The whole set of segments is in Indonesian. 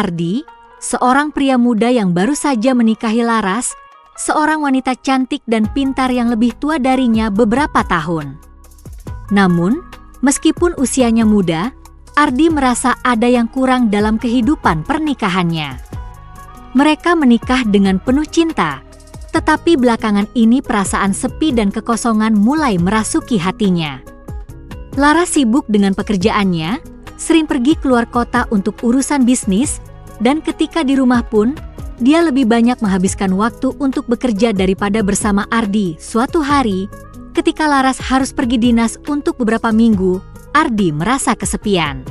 Ardi, seorang pria muda yang baru saja menikahi Laras, seorang wanita cantik dan pintar yang lebih tua darinya beberapa tahun. Namun, meskipun usianya muda, Ardi merasa ada yang kurang dalam kehidupan pernikahannya. Mereka menikah dengan penuh cinta, tetapi belakangan ini perasaan sepi dan kekosongan mulai merasuki hatinya. Laras sibuk dengan pekerjaannya, sering pergi keluar kota untuk urusan bisnis, dan ketika di rumah pun, dia lebih banyak menghabiskan waktu untuk bekerja daripada bersama Ardi. Suatu hari, ketika Laras harus pergi dinas untuk beberapa minggu, Ardi merasa kesepian.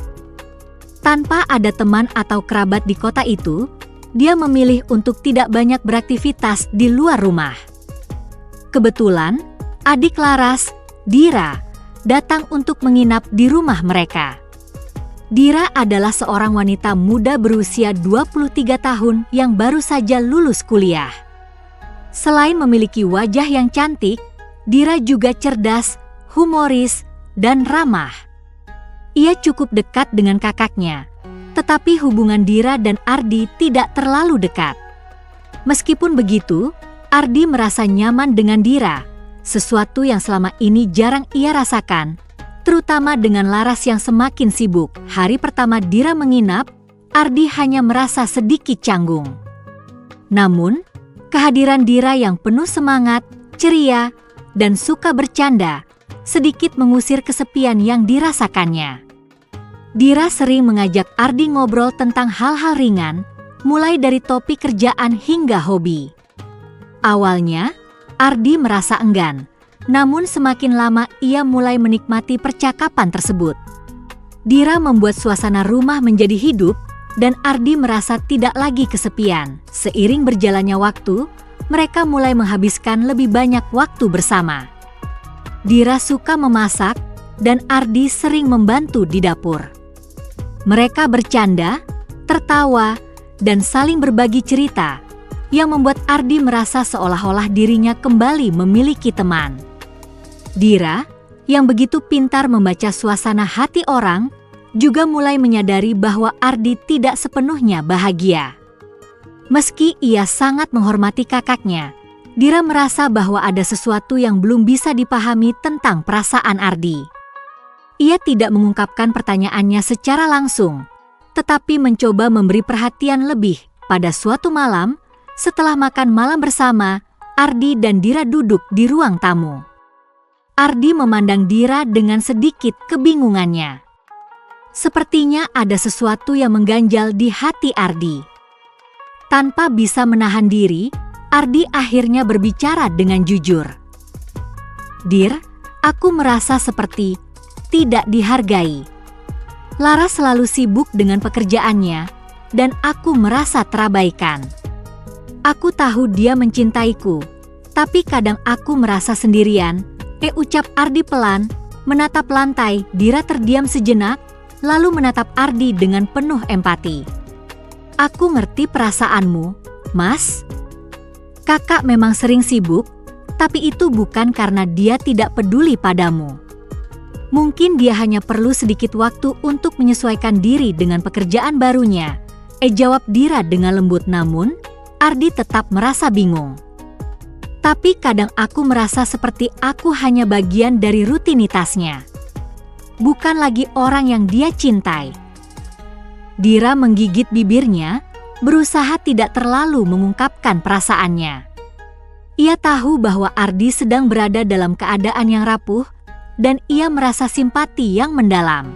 Tanpa ada teman atau kerabat di kota itu, dia memilih untuk tidak banyak beraktivitas di luar rumah. Kebetulan, adik Laras, Dira, datang untuk menginap di rumah mereka. Dira adalah seorang wanita muda berusia 23 tahun yang baru saja lulus kuliah. Selain memiliki wajah yang cantik, Dira juga cerdas, humoris, dan ramah. Ia cukup dekat dengan kakaknya, tetapi hubungan Dira dan Ardi tidak terlalu dekat. Meskipun begitu, Ardi merasa nyaman dengan Dira, sesuatu yang selama ini jarang ia rasakan, terutama dengan Laras yang semakin sibuk. Hari pertama Dira menginap, Ardi hanya merasa sedikit canggung. Namun, kehadiran Dira yang penuh semangat, ceria, dan suka bercanda, sedikit mengusir kesepian yang dirasakannya. Dira sering mengajak Ardi ngobrol tentang hal-hal ringan, mulai dari topik kerjaan hingga hobi. Awalnya, Ardi merasa enggan, namun semakin lama ia mulai menikmati percakapan tersebut. Dira membuat suasana rumah menjadi hidup, dan Ardi merasa tidak lagi kesepian. Seiring berjalannya waktu, mereka mulai menghabiskan lebih banyak waktu bersama. Dira suka memasak, dan Ardi sering membantu di dapur. Mereka bercanda, tertawa, dan saling berbagi cerita, yang membuat Ardi merasa seolah-olah dirinya kembali memiliki teman. Dira, yang begitu pintar membaca suasana hati orang, juga mulai menyadari bahwa Ardi tidak sepenuhnya bahagia. Meski ia sangat menghormati kakaknya, Dira merasa bahwa ada sesuatu yang belum bisa dipahami tentang perasaan Ardi. Ia tidak mengungkapkan pertanyaannya secara langsung, tetapi mencoba memberi perhatian lebih. Pada suatu malam, setelah makan malam bersama, Ardi dan Dira duduk di ruang tamu. Ardi memandang Dira dengan sedikit kebingungannya. Sepertinya ada sesuatu yang mengganjal di hati Ardi. Tanpa bisa menahan diri, Ardi akhirnya berbicara dengan jujur. "Dir, aku merasa seperti tidak dihargai. Laras selalu sibuk dengan pekerjaannya, dan aku merasa terabaikan. Aku tahu dia mencintaiku, tapi kadang aku merasa sendirian." Ucap Ardi pelan, menatap lantai. Dira terdiam sejenak, lalu menatap Ardi dengan penuh empati. "Aku ngerti perasaanmu, Mas. Kakak memang sering sibuk, tapi itu bukan karena dia tidak peduli padamu. Mungkin dia hanya perlu sedikit waktu untuk menyesuaikan diri dengan pekerjaan barunya," jawab Dira dengan lembut. Namun, Ardi tetap merasa bingung. "Tapi kadang aku merasa seperti aku hanya bagian dari rutinitasnya. Bukan lagi orang yang dia cintai." Dira menggigit bibirnya, berusaha tidak terlalu mengungkapkan perasaannya. Ia tahu bahwa Ardi sedang berada dalam keadaan yang rapuh, dan ia merasa simpati yang mendalam.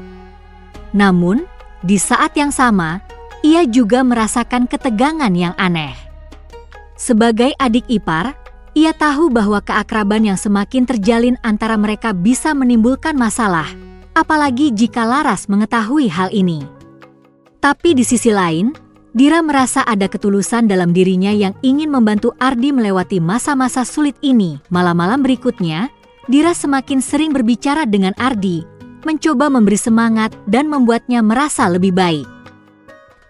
Namun, di saat yang sama, ia juga merasakan ketegangan yang aneh. Sebagai adik ipar, ia tahu bahwa keakraban yang semakin terjalin antara mereka bisa menimbulkan masalah, apalagi jika Laras mengetahui hal ini. Tapi di sisi lain, Dira merasa ada ketulusan dalam dirinya yang ingin membantu Ardi melewati masa-masa sulit ini. Malam-malam berikutnya, Dira semakin sering berbicara dengan Ardi, mencoba memberi semangat dan membuatnya merasa lebih baik.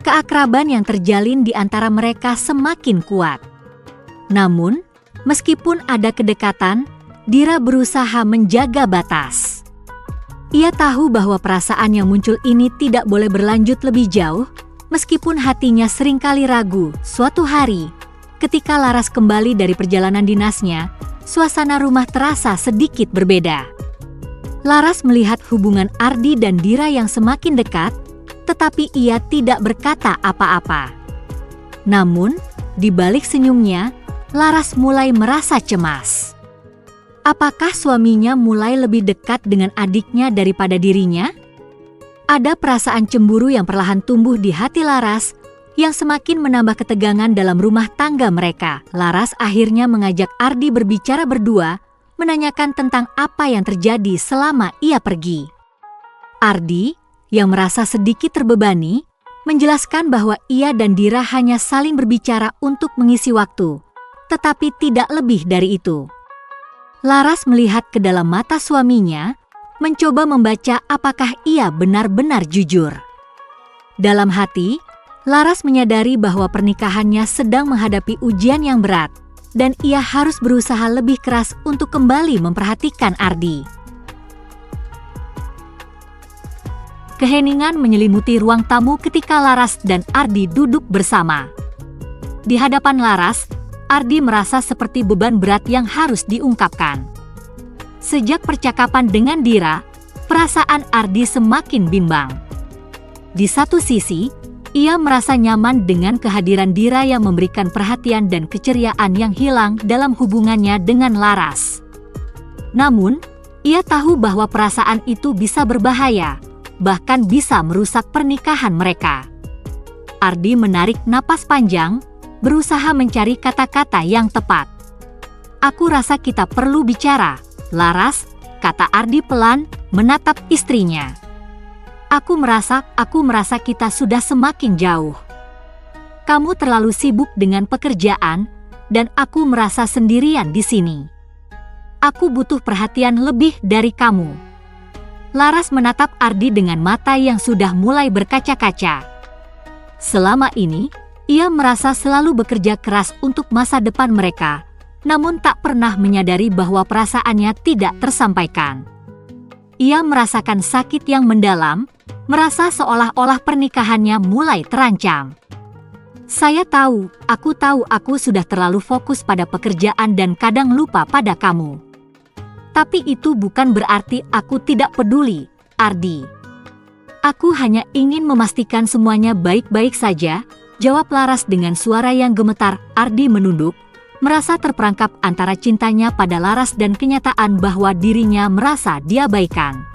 Keakraban yang terjalin di antara mereka semakin kuat. Namun, meskipun ada kedekatan, Dira berusaha menjaga batas. Ia tahu bahwa perasaan yang muncul ini tidak boleh berlanjut lebih jauh, Meskipun hatinya seringkali ragu, suatu hari, ketika Laras kembali dari perjalanan dinasnya, suasana rumah terasa sedikit berbeda. Laras melihat hubungan Ardi dan Dira yang semakin dekat, tetapi ia tidak berkata apa-apa. Namun, di balik senyumnya, Laras mulai merasa cemas. Apakah suaminya mulai lebih dekat dengan adiknya daripada dirinya? Ada perasaan cemburu yang perlahan tumbuh di hati Laras, yang semakin menambah ketegangan dalam rumah tangga mereka. Laras akhirnya mengajak Ardi berbicara berdua, menanyakan tentang apa yang terjadi selama ia pergi. Ardi, yang merasa sedikit terbebani, menjelaskan bahwa ia dan Dira hanya saling berbicara untuk mengisi waktu, tetapi tidak lebih dari itu. Laras melihat ke dalam mata suaminya, mencoba membaca apakah ia benar-benar jujur. Dalam hati, Laras menyadari bahwa pernikahannya sedang menghadapi ujian yang berat, dan ia harus berusaha lebih keras untuk kembali memperhatikan Ardi. Keheningan menyelimuti ruang tamu ketika Laras dan Ardi duduk bersama. Di hadapan Laras, Ardi merasa seperti beban berat yang harus diungkapkan. Sejak percakapan dengan Dira, perasaan Ardi semakin bimbang. Di satu sisi, ia merasa nyaman dengan kehadiran Dira yang memberikan perhatian dan keceriaan yang hilang dalam hubungannya dengan Laras. Namun, ia tahu bahwa perasaan itu bisa berbahaya, bahkan bisa merusak pernikahan mereka. Ardi menarik napas panjang, berusaha mencari kata-kata yang tepat. "Aku rasa kita perlu bicara, Laras," kata Ardi pelan, menatap istrinya. Aku merasa kita sudah semakin jauh. Kamu terlalu sibuk dengan pekerjaan, dan aku merasa sendirian di sini. Aku butuh perhatian lebih dari kamu." Laras menatap Ardi dengan mata yang sudah mulai berkaca-kaca. Selama ini, ia merasa selalu bekerja keras untuk masa depan mereka, namun tak pernah menyadari bahwa perasaannya tidak tersampaikan. Ia merasakan sakit yang mendalam, merasa seolah-olah pernikahannya mulai terancam. Aku tahu aku sudah terlalu fokus pada pekerjaan dan kadang lupa pada kamu. Tapi itu bukan berarti aku tidak peduli, Ardi. Aku hanya ingin memastikan semuanya baik-baik saja, jawab Laras dengan suara yang gemetar. Ardi menunduk, merasa terperangkap antara cintanya pada Laras dan kenyataan bahwa dirinya merasa diabaikan.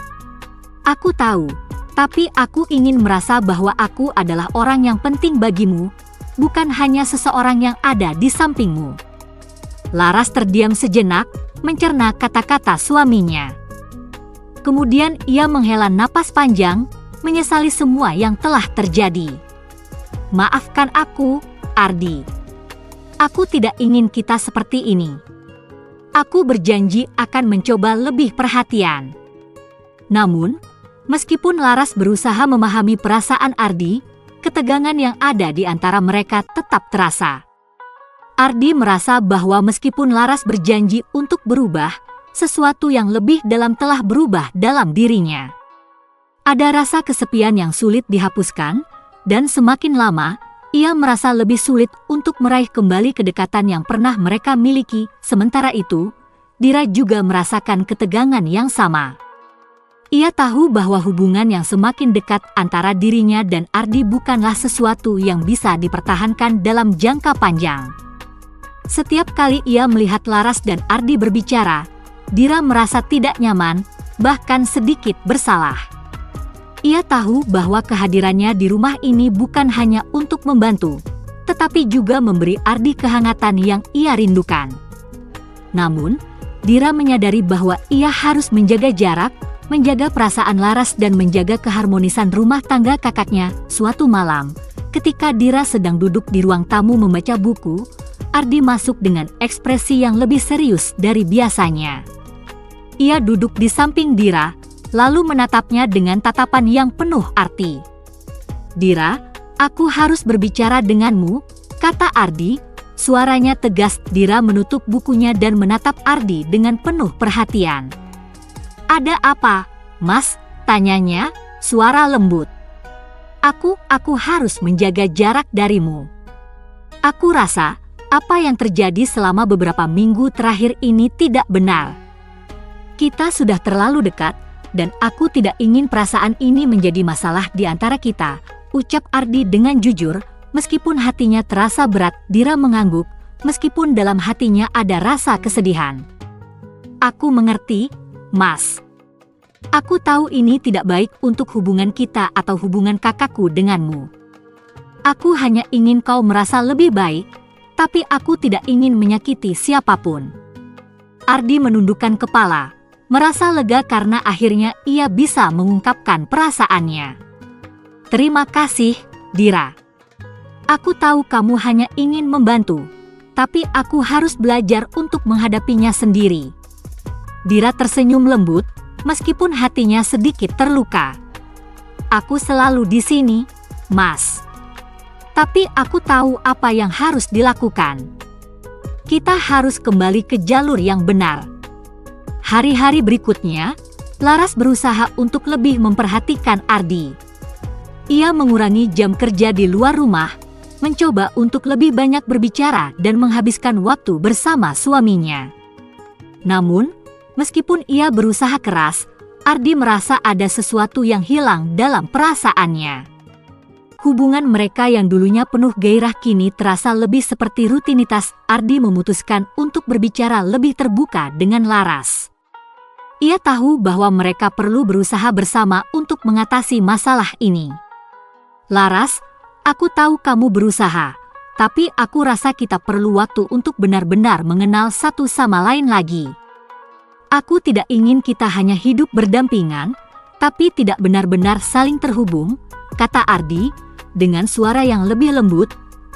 Aku tahu, tapi aku ingin merasa bahwa aku adalah orang yang penting bagimu, bukan hanya seseorang yang ada di sampingmu. Laras terdiam sejenak, mencerna kata-kata suaminya. Kemudian ia menghela napas panjang, menyesali semua yang telah terjadi. Maafkan aku, Ardi. Aku tidak ingin kita seperti ini. Aku berjanji akan mencoba lebih perhatian. Namun, meskipun Laras berusaha memahami perasaan Ardi, ketegangan yang ada di antara mereka tetap terasa. Ardi merasa bahwa meskipun Laras berjanji untuk berubah, sesuatu yang lebih dalam telah berubah dalam dirinya. Ada rasa kesepian yang sulit dihapuskan, dan semakin lama, ia merasa lebih sulit untuk meraih kembali kedekatan yang pernah mereka miliki. Sementara itu, Dira juga merasakan ketegangan yang sama. Ia tahu bahwa hubungan yang semakin dekat antara dirinya dan Ardi bukanlah sesuatu yang bisa dipertahankan dalam jangka panjang. Setiap kali ia melihat Laras dan Ardi berbicara, Dira merasa tidak nyaman, bahkan sedikit bersalah. Ia tahu bahwa kehadirannya di rumah ini bukan hanya untuk membantu, tetapi juga memberi Ardi kehangatan yang ia rindukan. Namun, Dira menyadari bahwa ia harus menjaga jarak, menjaga perasaan Laras dan menjaga keharmonisan rumah tangga kakaknya. Suatu malam, ketika Dira sedang duduk di ruang tamu membaca buku, Ardi masuk dengan ekspresi yang lebih serius dari biasanya. Ia duduk di samping Dira, lalu menatapnya dengan tatapan yang penuh arti. "Dira, aku harus berbicara denganmu," kata Ardi. Suaranya tegas. Dira menutup bukunya dan menatap Ardi dengan penuh perhatian. "Ada apa, Mas?" tanyanya, suara lembut. Aku harus menjaga jarak darimu. Aku rasa apa yang terjadi selama beberapa minggu terakhir ini tidak benar. Kita sudah terlalu dekat, dan aku tidak ingin perasaan ini menjadi masalah di antara kita, ucap Ardi dengan jujur, meskipun hatinya terasa berat. Dira mengangguk, meskipun dalam hatinya ada rasa kesedihan. Aku mengerti, Mas. Aku tahu ini tidak baik untuk hubungan kita atau hubungan kakakku denganmu. Aku hanya ingin kau merasa lebih baik, tapi aku tidak ingin menyakiti siapapun. Ardi menundukkan kepala, merasa lega karena akhirnya ia bisa mengungkapkan perasaannya. Terima kasih, Dira. Aku tahu kamu hanya ingin membantu, tapi aku harus belajar untuk menghadapinya sendiri. Dira tersenyum lembut, meskipun hatinya sedikit terluka. Aku selalu di sini, Mas. Tapi aku tahu apa yang harus dilakukan. Kita harus kembali ke jalur yang benar. Hari-hari berikutnya, Laras berusaha untuk lebih memperhatikan Ardi. Ia mengurangi jam kerja di luar rumah, mencoba untuk lebih banyak berbicara dan menghabiskan waktu bersama suaminya. Namun, meskipun ia berusaha keras, Ardi merasa ada sesuatu yang hilang dalam perasaannya. Hubungan mereka yang dulunya penuh gairah kini terasa lebih seperti rutinitas. Ardi memutuskan untuk berbicara lebih terbuka dengan Laras. Ia tahu bahwa mereka perlu berusaha bersama untuk mengatasi masalah ini. Laras, aku tahu kamu berusaha, tapi aku rasa kita perlu waktu untuk benar-benar mengenal satu sama lain lagi. Aku tidak ingin kita hanya hidup berdampingan, tapi tidak benar-benar saling terhubung, kata Ardi dengan suara yang lebih lembut.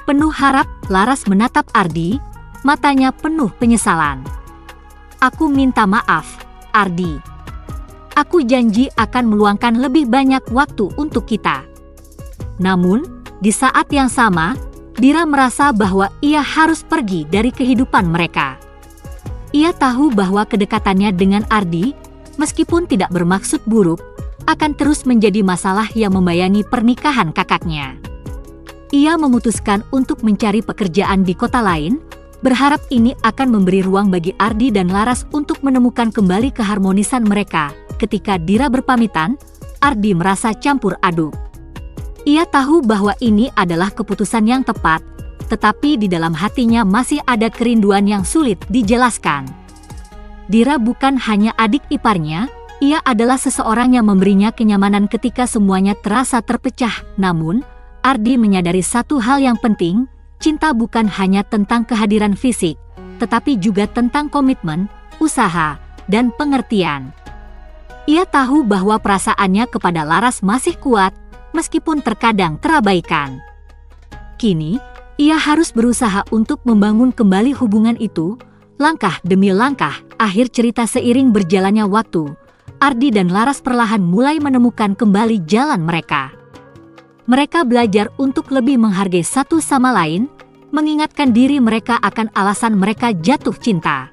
Penuh harap, Laras menatap Ardi, matanya penuh penyesalan. Aku minta maaf, Ardi. Aku janji akan meluangkan lebih banyak waktu untuk kita. Namun, di saat yang sama, Dira merasa bahwa ia harus pergi dari kehidupan mereka. Ia tahu bahwa kedekatannya dengan Ardi, meskipun tidak bermaksud buruk, akan terus menjadi masalah yang membayangi pernikahan kakaknya. Ia memutuskan untuk mencari pekerjaan di kota lain, berharap ini akan memberi ruang bagi Ardi dan Laras untuk menemukan kembali keharmonisan mereka. Ketika Dira berpamitan, Ardi merasa campur aduk. Ia tahu bahwa ini adalah keputusan yang tepat, tetapi di dalam hatinya masih ada kerinduan yang sulit dijelaskan. Dira bukan hanya adik iparnya, ia adalah seseorang yang memberinya kenyamanan ketika semuanya terasa terpecah. Namun, Ardi menyadari satu hal yang penting, cinta bukan hanya tentang kehadiran fisik, tetapi juga tentang komitmen, usaha, dan pengertian. Ia tahu bahwa perasaannya kepada Laras masih kuat, meskipun terkadang terabaikan. Kini, ia harus berusaha untuk membangun kembali hubungan itu, langkah demi langkah. Akhir cerita seiring berjalannya waktu, Ardi dan Laras perlahan mulai menemukan kembali jalan mereka. Mereka belajar untuk lebih menghargai satu sama lain, mengingatkan diri mereka akan alasan mereka jatuh cinta.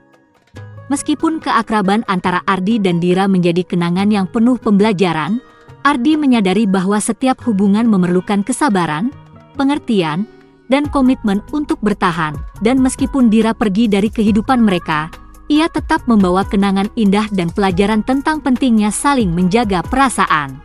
Meskipun keakraban antara Ardi dan Dira menjadi kenangan yang penuh pembelajaran, Ardi menyadari bahwa setiap hubungan memerlukan kesabaran, pengertian, dan komitmen untuk bertahan. Dan meskipun Dira pergi dari kehidupan mereka, ia tetap membawa kenangan indah dan pelajaran tentang pentingnya saling menjaga perasaan.